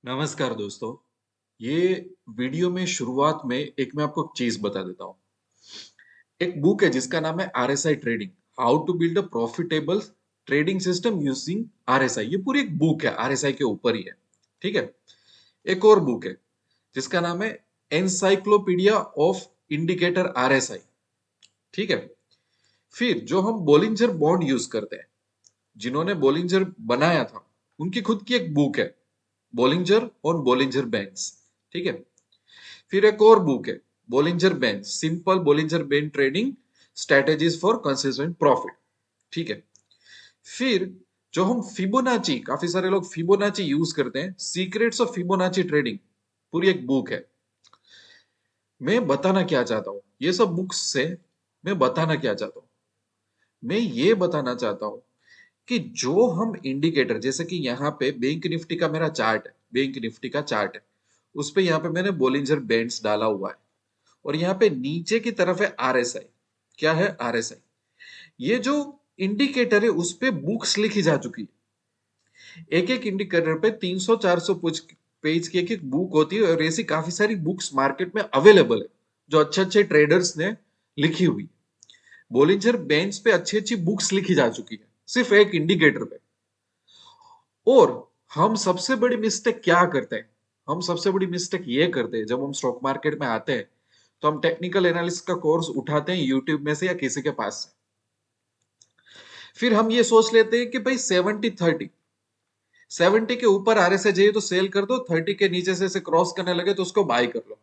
नमस्कार दोस्तों। ये वीडियो में शुरुआत में एक मैं आपको चीज बता देता हूँ। एक बुक है जिसका नाम है RSI trading, how to build a profitable trading system using RSI. ये पूरी एक बुक है, आरएसआई के ऊपर ही है। ठीक है। एक और बुक है जिसका नाम है एनसाइक्लोपीडिया ऑफ इंडिकेटर आरएसआई। ठीक है। फिर जो हम बोलिंजर बॉन्ड यूज करते हैं, जिन्होंने बोलिंजर बनाया था, उनकी खुद की एक बुक है, बोलिंजर और बोलिंजर बैंड्स। ठीक है। फिर एक और बुक है, Bollinger band, simple Bollinger band trading strategies for consistent profit. ठीक है। फिर जो हम फिबोनाची, काफी सारे लोग फिबोनाची यूज करते हैं, सीक्रेट्स ऑफ फिबोनाची ट्रेडिंग, पूरी एक बुक है। मैं बताना क्या चाहता हूं, ये सब बुक्स से मैं बताना क्या चाहता हूं, मैं ये बताना चाहता हूं कि जो हम इंडिकेटर, जैसे कि यहाँ पे बैंक निफ्टी का मेरा चार्ट है, बैंक निफ्टी का चार्ट है, उस पे यहाँ पे मैंने बोलिंजर बैंड्स डाला हुआ है, और यहाँ पे नीचे की तरफ है आरएसआई। क्या है? आरएसआई। ये जो इंडिकेटर है उस पे बुक्स लिखी जा चुकी है। एक एक इंडिकेटर पे 300-400 पेज की एक एक बुक होती है, और ऐसी काफी सारी बुक्स मार्केट में अवेलेबल है जो अच्छे अच्छे ट्रेडर्स ने लिखी हुई। बोलिंजर बैंड्स पे अच्छी अच्छी बुक्स लिखी जा चुकी है सिर्फ एक इंडिकेटर पे। और हम सबसे बड़ी मिस्टेक क्या करते हैं? हम सबसे बड़ी मिस्टेक ये करते हैं, जब हम स्टॉक मार्केट में आते हैं तो हम टेक्निकल एनालिसिस का कोर्स उठाते हैं यूट्यूब में से या किसी के पास से। फिर हम ये सोच लेते हैं कि भाई 70-30, 70 के ऊपर आरएसआई चाहिए तो सेल कर दो, 30 के नीचे से क्रॉस करने लगे तो उसको बाय कर लो।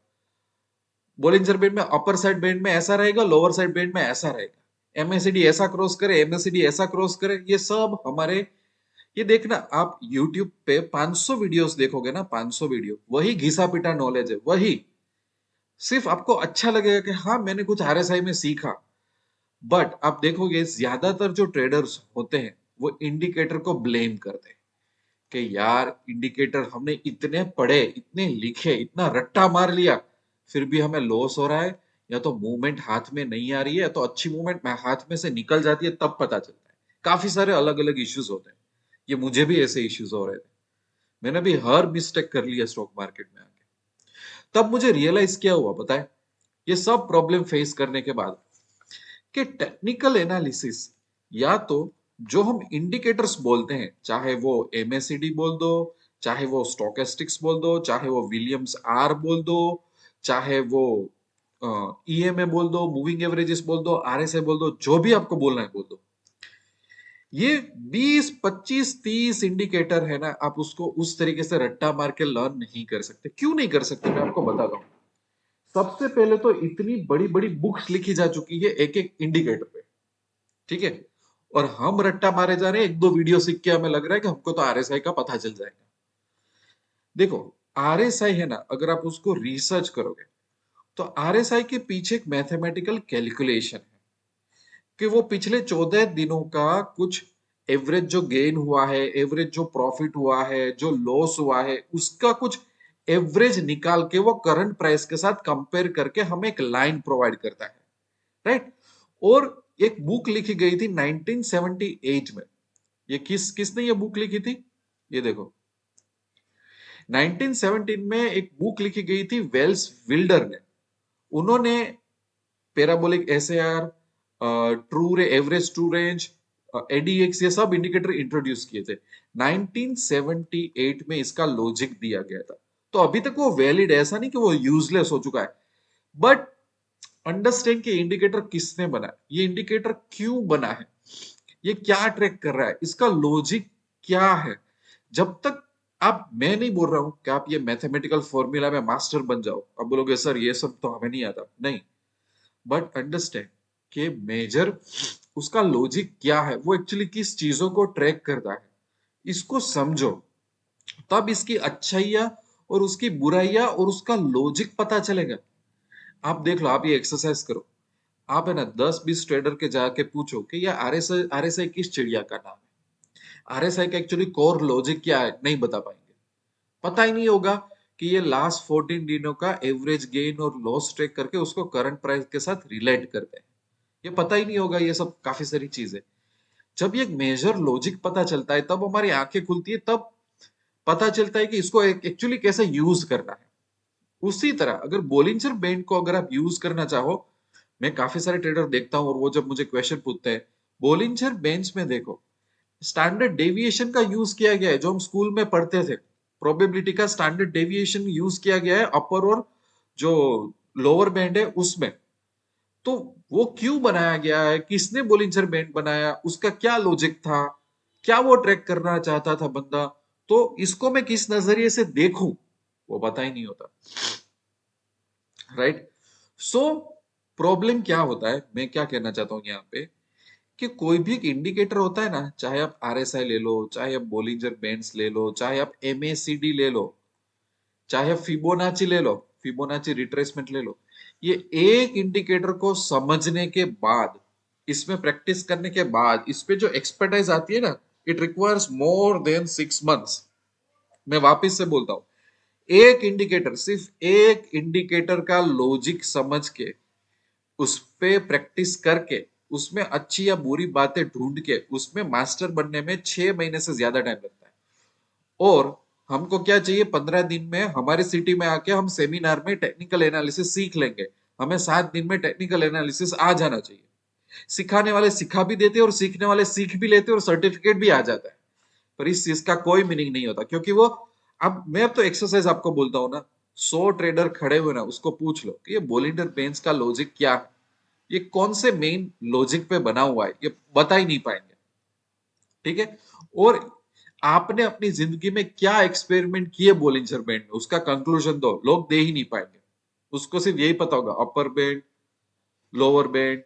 बोलिंजर बैंड में अपर साइड बैंड में ऐसा रहेगा, लोअर साइड बैंड में ऐसा रहेगा, एमएससीडी ऐसा क्रॉस करे, एमएससीडी ऐसा क्रॉस करे, ये सब हमारे, ये देखना आप YouTube पे 500 वीडियोस देखोगे ना, 500 वीडियो, वही घिसा पिटा नॉलेज है, वही। सिर्फ आपको अच्छा लगेगा कि हाँ मैंने कुछ आरएसआई में सीखा, बट आप देखोगे ज्यादातर जो ट्रेडर्स होते हैं वो इंडिकेटर को ब्लेम करते हैं कि यार इंडिकेटर हमने इतने पढ़े, इतने लिखे, इतना रट्टा मार लिया, फिर भी हमें लॉस हो रहा है, या तो मूवमेंट हाथ में नहीं आ रही है, या तो अच्छी मूवमेंट हाथ में से निकल जाती है तब पता चलता है। काफी सारे अलग अलग इश्यूज होते हैं। ये मुझे भी ऐसे इश्यूज हो रहे थे, मैंने भी हर मिस्टेक कर लिया स्टॉक मार्केट में आके। तब मुझे रियलाइज क्या हुआ पता है, ये सब प्रॉब्लम फेस करने के बाद, कि टेक्निकल एनालिसिस, या तो जो हम इंडिकेटर्स बोलते हैं, चाहे वो एमएससीडी बोल दो, चाहे वो स्टोकेस्टिक्स बोल दो, चाहे वो विलियम्स आर बोल दो, चाहे वो ईएमए बोल दो, मूविंग एवरेजेस बोल दो, आरएसआई बोल दो, जो भी आपको बोलना है बोल दो, ये 20 25 30 इंडिकेटर है ना, आप उसको उस तरीके से रट्टा मार के लर्न नहीं कर सकते। क्यों नहीं कर सकते, मैं आपको बताता हूँ। सबसे पहले तो इतनी बड़ी बड़ी बुक्स लिखी जा चुकी है एक एक इंडिकेटर पे। ठीक है। और हम रट्टा मारे जा रहे हैं, एक दो वीडियो सीख के हमें लग रहा है कि हमको तो आरएसआई का पता चल जाएगा। देखो, आरएसआई है ना, अगर आप उसको रिसर्च करोगे तो आरएसआई के पीछे एक मैथमेटिकल कैलकुलेशन है कि वो पिछले 14 दिनों का कुछ एवरेज जो गेन हुआ है, एवरेज जो प्रॉफिट हुआ है, जो लॉस हुआ है, उसका कुछ एवरेज निकाल के वो करंट प्राइस के साथ कंपेयर करके हमें एक लाइन प्रोवाइड करता है। राइट। और एक बुक लिखी गई थी 1978 में। ये किसने ये बुक लिखी थी? ये देखो, 1917 में एक बुक लिखी गई थी वेल्स विल्डर ने। उन्होंने पैराबोलिक एसएआर, ट्रू रे एवरेज ट्रू रेंज, एडीएक्स, ये सब इंडिकेटर इंट्रोड्यूस किए थे 1978 में। इसका लॉजिक दिया गया था, तो अभी तक वो वैलिड है, ऐसा नहीं कि वो यूजलेस हो चुका है। बट अंडरस्टैंड कि इंडिकेटर किसने बनाया, ये इंडिकेटर क्यों बना है, ये क्या ट्रैक कर रहा है, इसका लॉजिक क्या है। जब तक आप, मैं नहीं बोल रहा हूं कि आप ये मैथमेटिकल फॉर्मूला में मास्टर बन जाओ, अब बोलोगे सर ये सब तो हमें नहीं आता, नहीं। बट अंडरस्टैंड कि मेजर उसका लॉजिक क्या है, वो एक्चुअली किस चीजों को ट्रैक करता है, इसको समझो, तब इसकी अच्छाइयां और उसकी बुराइयां और उसका लॉजिक पता चलेगा। आप देख लो, आप ये एक्सरसाइज करो, आप है ना 10-20 ट्रेडर के जाके पूछो कि ये आरएसआई आरएसआई किस चिड़िया का नाम है, आरएसआई का एक्चुअली कोर लॉजिक क्या है, नहीं बता पाएंगे। पता ही नहीं होगा कि ये लास्ट 14 दिनों का एवरेज गेन और लॉस ट्रेक करके उसको करंट प्राइस के साथ रिलेट करते हैं, ये पता ही नहीं होगा। ये सब काफी सारी चीजें, जब ये मेजर लॉजिक पता चलता है तब हमारी आंखें खुलती है, तब पता चलता है कि इसको एक्चुअली कैसे यूज करना है। उसी तरह अगर बोलिंजर बैंड को अगर आप यूज करना चाहो, मैं काफी सारे ट्रेडर देखता हूँ और वो जब मुझे क्वेश्चन पूछते हैं, बोलिंजर बैंड्स में देखो स्टैंडर्ड डेविएशन का यूज किया गया है, जो हम स्कूल में पढ़ते थे, प्रोबेबिलिटी का स्टैंडर्ड डेविएशन यूज किया गया है अपर और जो लोअर बैंड है उसमें। तो वो क्यों बनाया गया है, किसने बोलिंजर बैंड बनाया, उसका क्या लॉजिक था, क्या वो ट्रैक करना चाहता था बंदा, तो इसको मैं किस नजरिए से देखूं वो पता ही नहीं होता, राइट। सो प्रॉब्लम क्या होता है, मैं क्या कहना चाहता हूं यहाँ पे, कि कोई भी एक इंडिकेटर होता है ना, चाहे आप आरएसआई ले लो, चाहे आप बोलिंजर बैंड्स ले लो, चाहे आप एमएसीडी ले लो, चाहे फिबोनाची ले लो, फिबोनाची रिट्रेसमेंट ले लो, ये एक इंडिकेटर को समझने के बाद, इसमें प्रैक्टिस करने के बाद, इस पे जो एक्सपर्टाइज आती है ना, it requires more than 6 months. मैं वापस से बोलता हूँ, एक इंडिकेटर, सिर्फ एक इंडिकेटर का लॉजिक समझ के, उस पे प्रैक्टिस करके, उसमें अच्छी या बुरी बातें ढूंढ के, उसमें मास्टर बनने में 6 महीने से ज्यादा टाइम लगता है। और हमको क्या चाहिए, 15 दिन में हमारी सिटी में आके हम सेमिनार में टेक्निकल एनालिसिस सीख लेंगे, हमें 7 दिन में टेक्निकल एनालिसिस आ जाना चाहिए। सिखाने वाले सिखा भी देते और सीखने वाले सीख भी लेते और सर्टिफिकेट भी आ जाता है। पर इस चीज का कोई मीनिंग नहीं होता, क्योंकि वो, अब तो एक्सरसाइज आपको बोलता हूँ ना, 100 ट्रेडर खड़े हुए ना, उसको पूछ लो कि ये बोलिंडर बेंच का लॉजिक क्या है, ये कौन से मेन लॉजिक पे बना हुआ है, ये बता ही नहीं पाएंगे, ठीक है। और आपने अपनी जिंदगी में क्या एक्सपेरिमेंट किए बोलिंजर बैंड में, उसका कंक्लूजन दो, लोग दे ही नहीं पाएंगे। उसको सिर्फ यही पता होगा, अपर बैंड, लोअर बैंड,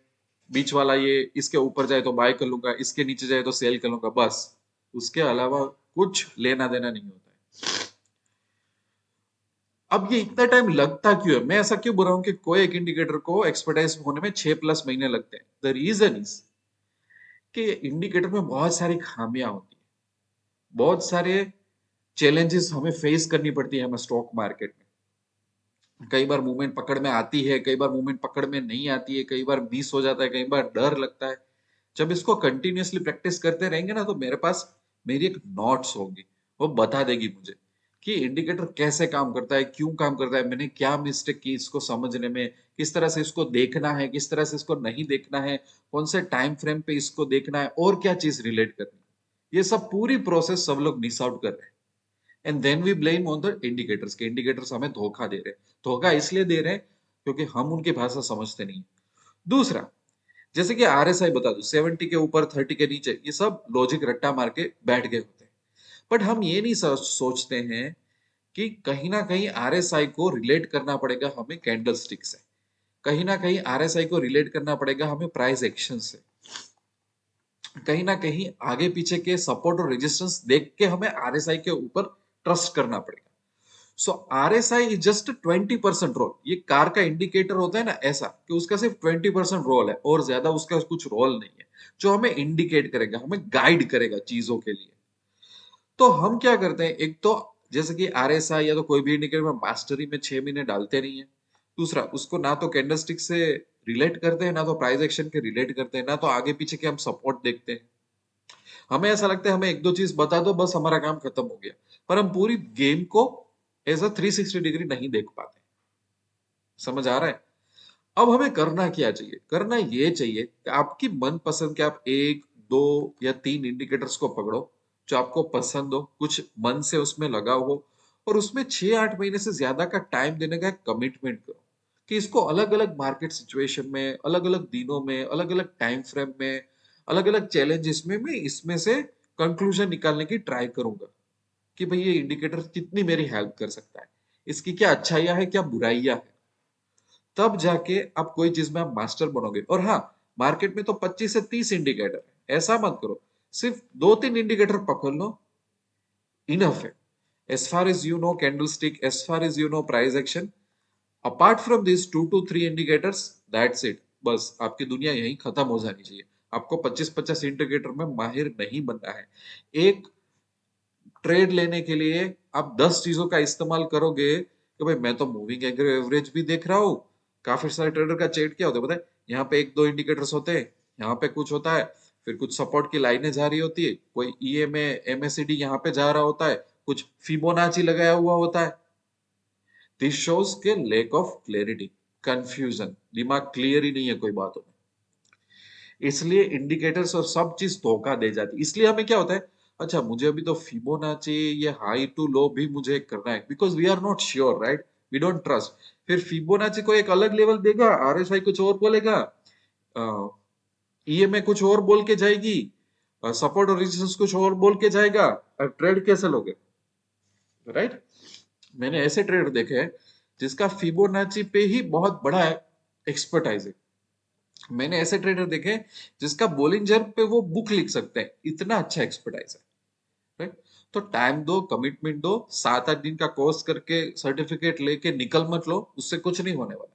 बीच वाला ये, इसके ऊपर जाए तो बाय कर लूंगा, इसके नीचे जाए तो सेल कर लूंगा, बस। उसके अलावा कुछ लेना देना नहीं होता है। अब ये इतना टाइम लगता क्यों है, मैं ऐसा क्यों बोल रहा हूँ कि कोई एक इंडिकेटर को एक्सपर्टाइज होने में 6+ महीने लगते हैं। द रीजन इज कि इंडिकेटर में बहुत सारी खामियां होती है, बहुत सारे चैलेंजेस हमें फेस करनी पड़ती है हमें स्टॉक मार्केट में। कई बार मूवमेंट पकड़ में आती है, कई बार मूवमेंट पकड़ में नहीं आती है, कई बार मिस हो जाता है, कई बार डर लगता है। जब इसको कंटिन्यूअसली प्रैक्टिस करते रहेंगे ना, तो मेरे पास मेरी एक नोट्स होगी, वो बता देगी मुझे कि इंडिकेटर कैसे काम करता है, क्यों काम करता है, मैंने क्या मिस्टेक की इसको समझने में, किस तरह से इसको देखना है, किस तरह से इसको नहीं देखना है, कौन से टाइम फ्रेम पे इसको देखना है, और क्या चीज रिलेट करनी है। ये सब पूरी प्रोसेस सब लोग मिस आउट कर रहे हैं। And then we blame on the indicators, के इंडिकेटर्स हमें धोखा दे रहे हैं। धोखा इसलिए दे रहे हैं क्योंकि हम उनकी भाषा समझते नहीं। दूसरा, जैसे कि आरएसआई बता दो, 70 के ऊपर 30 के नीचे, ये सब लॉजिक रट्टा मार के बैठ गए होते हैं। बट हम ये नहीं सोचते हैं कि कहीं ना कहीं आरएसआई को रिलेट करना पड़ेगा हमें कैंडल स्टिक से, कहीं ना कहीं आरएसआई को रिलेट करना पड़ेगा हमें प्राइस एक्शन से, कहीं ना कहीं आगे पीछे के सपोर्ट और रेजिस्टेंस देख के हमें आरएसआई के ऊपर ट्रस्ट करना पड़ेगा। सो आरएसआई इज जस्ट 20% रोल। ये कार का इंडिकेटर होता है ना ऐसा, कि उसका सिर्फ 20% रोल है और ज्यादा उसका कुछ रोल नहीं है, जो हमें इंडिकेट करेगा, हमें गाइड करेगा चीजों के लिए। तो हम क्या करते हैं, एक तो जैसे कि आरएसआई या तो कोई भी इंडिकेटर में मास्टरी में 6 महीने डालते नहीं है। दूसरा, उसको ना तो कैंडलस्टिक से रिलेट करते हैं, ना तो प्राइस एक्शन के रिलेट करते हैं, ना तो आगे पीछे के हम सपोर्ट देखते हैं। हमें ऐसा लगता है हमें एक दो चीज बता दो बस हमारा काम खत्म हो गया, पर हम पूरी गेम को एज अ 360 डिग्री नहीं देख पाते। समझ आ रहा है। अब हमें करना क्या चाहिए, करना ये चाहिए कि आपकी मनपसंद के आप एक, दो या तीन इंडिकेटर्स को पकड़ो, जो आपको पसंद हो, कुछ मन से उसमें लगाओ हो, और उसमें 6-8 महीने से ज्यादा का टाइम देने का कमिटमेंट करो, कि इसको अलग अलग मार्केट सिचुएशन में, अलग अलग दिनों में, अलग अलग टाइम फ्रेम में, अलग अलग चैलेंजेस में मैं इसमें से कंक्लूजन निकालने की ट्राई करूंगा, कि भाई ये इंडिकेटर कितनी मेरी हेल्प कर सकता है, इसकी क्या अच्छाइयां है, क्या बुराइयां है। तब जाके आप कोई चीज में आप मास्टर बनोगे। और हाँ, मार्केट में तो 25 से 30 इंडिकेटर है, ऐसा मत करो, सिर्फ 2-3 इंडिकेटर पकड़ लो, इनफ है। As far as you know candlestick, as far as you know price action, apart from this 2 to 3 indicators, that's it. बस आपकी दुनिया यही खत्म हो जानी चाहिए। आपको 25-50 इंडिकेटर में माहिर नहीं बनना है। एक ट्रेड लेने के लिए आप 10 चीजों का इस्तेमाल करोगे, कि भाई मैं तो मूविंग एवरेज भी देख रहा हूँ। काफी सारे ट्रेडर का चेट क्या होता है पता है, यहाँ पे एक दो इंडिकेटर्स होते हैं, यहाँ पे कुछ होता है, फिर कुछ सपोर्ट की लाइनें जा रही होती है, कोई ईएमए एमएसीडी यहाँ पे जा रहा होता है, कुछ फिबोनाची लगाया हुआ होता है। दिस शोज के लैक ऑफ क्लैरिटी, कंफ्यूजन, दिमाग क्लियर ही नहीं है कोई बातों में, इसलिए इंडिकेटर्स और सब चीज धोखा दे जाती है। इसलिए हमें क्या होता है, अच्छा मुझे अभी तो फिबोनाची ये हाई टू लो भी मुझे करना है, because we are not sure, right, we don't trust. फिर फिबोनाची को एक अलग लेवल देगा, आरएसआई कुछ और बोलेगा, ईएमए कुछ और बोल के जाएगी, सपोर्ट और रेजिस्टेंस कुछ और बोल के जाएगा, अब ट्रेड कैसे लोगे, राइट। मैंने ऐसे ट्रेडर देखे हैं जिसका फिबोनाची पे ही बहुत बड़ा एक्सपर्टाइज है। मैंने ऐसे ट्रेडर देखे जिसका बोलिंजर पे वो बुक लिख सकते हैं, इतना अच्छा एक्सपर्टाइज है, राइट। तो टाइम दो, कमिटमेंट दो, 7-8 दिन का कोर्स करके सर्टिफिकेट लेके निकल मत लो, उससे कुछ नहीं होने वाला।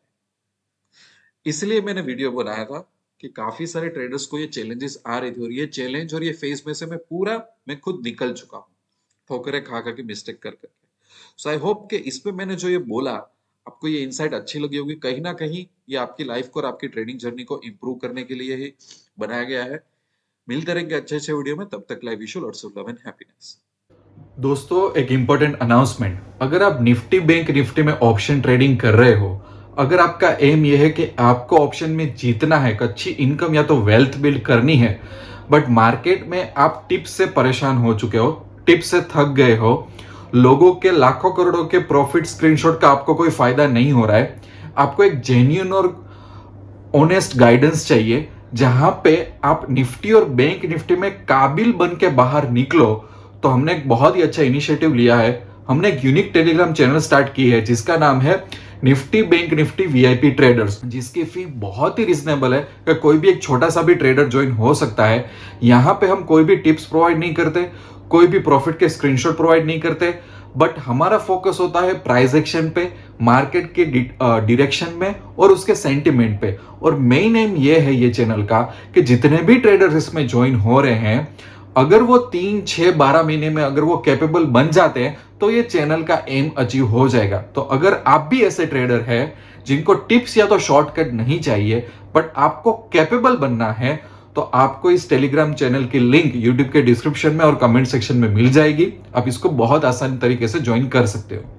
इसलिए मैंने वीडियो बनाया था कि काफी सारे ट्रेडर्स को ये चैलेंजेस आ रही थी, और ये चैलेंज और ये फेज में से मैं खुद निकल चुका हूँ, ठोकरे खा खा के, मिस्टेक कर करके। सो आई होप कि इसमें मैंने जो ये बोला, आपको ये इनसाइट अच्छी लगी होगी। कहीं ना कहीं ये आपकी लाइफ को और आपकी ट्रेडिंग जर्नी को इंप्रूव करने के लिए ही बनाया गया है। मिलते रहेंगे अच्छे अच्छे वीडियो में, तब तक life wish you lots of love and happiness. दोस्तों, एक इंपॉर्टेंट अनाउंसमेंट। अगर आप निफ्टी बैंक निफ्टी में ऑप्शन ट्रेडिंग कर रहे हो, अगर आपका एम यह है कि आपको ऑप्शन में जीतना है, अच्छी इनकम या तो वेल्थ बिल्ड करनी है, बट मार्केट में आप टिप्स से परेशान हो चुके हो, टिप्स से थक गए हो, लोगों के लाखों करोड़ों के प्रॉफिट स्क्रीनशॉट का आपको कोई फायदा नहीं हो रहा है, आपको एक जेन्युइन और ऑनेस्ट गाइडेंस चाहिए जहां पे आप निफ्टी और बैंक निफ्टी में काबिल बन के बाहर निकलो, तो हमने एक बहुत ही अच्छा इनिशिएटिव लिया है। हमने एक यूनिक टेलीग्राम चैनल स्टार्ट की है जिसका नाम है Nifty bank Nifty VIP traders, जिसकी फी बहुत ही रिजनेबल है कि कोई भी एक छोटा सा भी ट्रेडर ज्वाइन हो सकता है। यहाँ पे हम कोई भी टिप्स प्रोवाइड नहीं करते, कोई भी प्रॉफिट के स्क्रीनशॉट प्रोवाइड नहीं करते, बट हमारा फोकस होता है प्राइस एक्शन पे, मार्केट के डायरेक्शन में और उसके सेंटिमेंट पे। और मेन एम ये है ये चैनल का कि जितने भी ट्रेडर्स इसमें ज्वाइन हो रहे हैं, अगर वो 3, 6, 12 महीने में अगर वो कैपेबल बन जाते हैं तो ये चैनल का एम अचीव हो जाएगा। तो अगर आप भी ऐसे ट्रेडर हैं जिनको टिप्स या तो शॉर्टकट नहीं चाहिए बट आपको कैपेबल बनना है, तो आपको इस टेलीग्राम चैनल की लिंक यूट्यूब के डिस्क्रिप्शन में और कमेंट सेक्शन में मिल जाएगी। आप इसको बहुत आसान तरीके से ज्वाइन कर सकते हो।